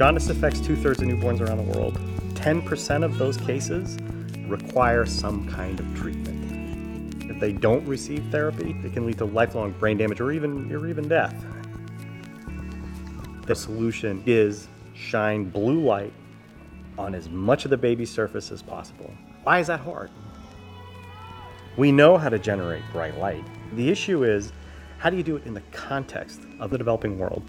Jaundice affects 2/3 of newborns around the world. 10% of those cases require some kind of treatment. If they don't receive therapy, it can lead to lifelong brain damage or even death. The solution is shine blue light on as much of the baby's surface as possible. Why is that hard? We know how to generate bright light. The issue is, how do you do it in the context of the developing world?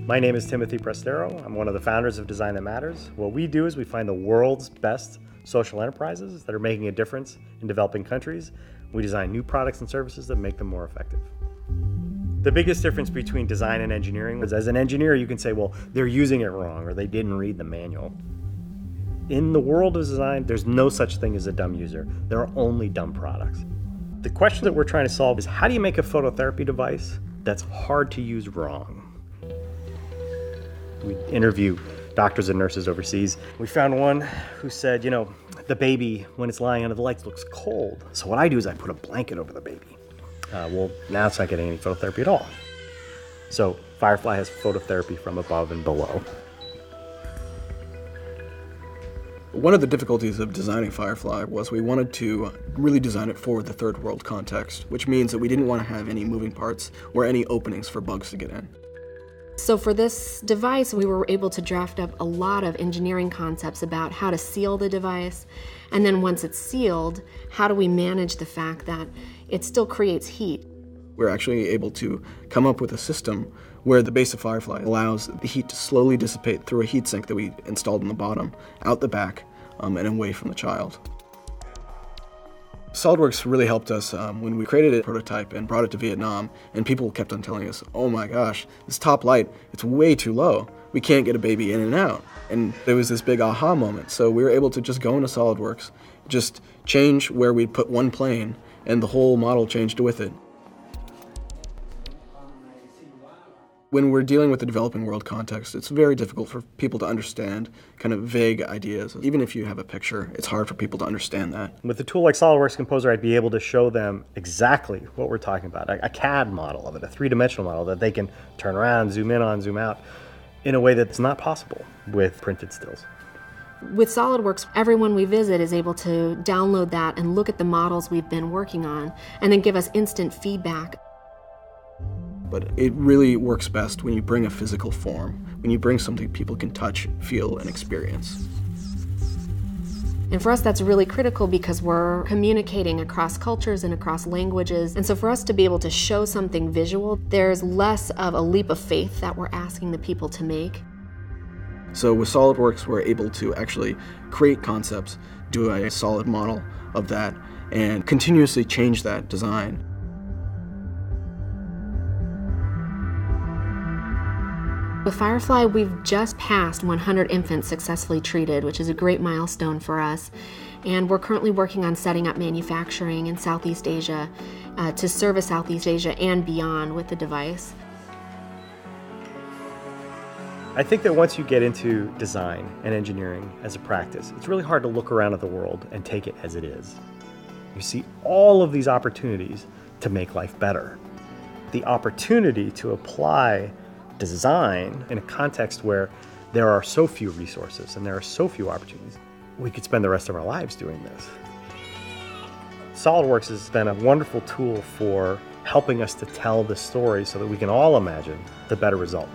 My name is Timothy Prestero. I'm one of the founders of Design That Matters. What we do is we find the world's best social enterprises that are making a difference in developing countries. We design new products and services that make them more effective. The biggest difference between design and engineering is, as an engineer, you can say, well, they're using it wrong or they didn't read the manual. In the world of design, there's no such thing as a dumb user. There are only dumb products. The question that we're trying to solve is, how do you make a phototherapy device that's hard to use wrong? We interview doctors and nurses overseas. We found one who said, the baby, when it's lying under the lights, looks cold. So what I do is I put a blanket over the baby. Well, now it's not getting any phototherapy at all. So Firefly has phototherapy from above and below. One of the difficulties of designing Firefly was we wanted to really design it for the third world context, which means that we didn't want to have any moving parts or any openings for bugs to get in. So for this device, we were able to draft up a lot of engineering concepts about how to seal the device. And then once it's sealed, how do we manage the fact that it still creates heat? We're actually able to come up with a system where the base of Firefly allows the heat to slowly dissipate through a heatsink that we installed in the bottom, out the back, and away from the child. SolidWorks really helped us when we created a prototype and brought it to Vietnam, and people kept on telling us, oh my gosh, this top light, it's way too low. We can't get a baby in and out. And there was this big aha moment. So we were able to just go into SolidWorks, just change where we put one plane, and the whole model changed with it. When we're dealing with the developing world context, it's very difficult for people to understand kind of vague ideas. Even if you have a picture, it's hard for people to understand that. With a tool like SolidWorks Composer, I'd be able to show them exactly what we're talking about, a CAD model of it, a three-dimensional model that they can turn around, zoom in on, zoom out, in a way that's not possible with printed stills. With SolidWorks, everyone we visit is able to download that and look at the models we've been working on, and then give us instant feedback. But it really works best when you bring a physical form, when you bring something people can touch, feel, and experience. And for us, that's really critical because we're communicating across cultures and across languages. And so for us to be able to show something visual, there's less of a leap of faith that we're asking the people to make. So with SolidWorks, we're able to actually create concepts, do a solid model of that, and continuously change that design. With Firefly, we've just passed 100 infants successfully treated, which is a great milestone for us. And we're currently working on setting up manufacturing in Southeast Asia to service Southeast Asia and beyond with the device. I think that once you get into design and engineering as a practice, it's really hard to look around at the world and take it as it is. You see all of these opportunities to make life better. The opportunity to apply design in a context where there are so few resources and there are so few opportunities, we could spend the rest of our lives doing this. SolidWorks has been a wonderful tool for helping us to tell the story so that we can all imagine the better result.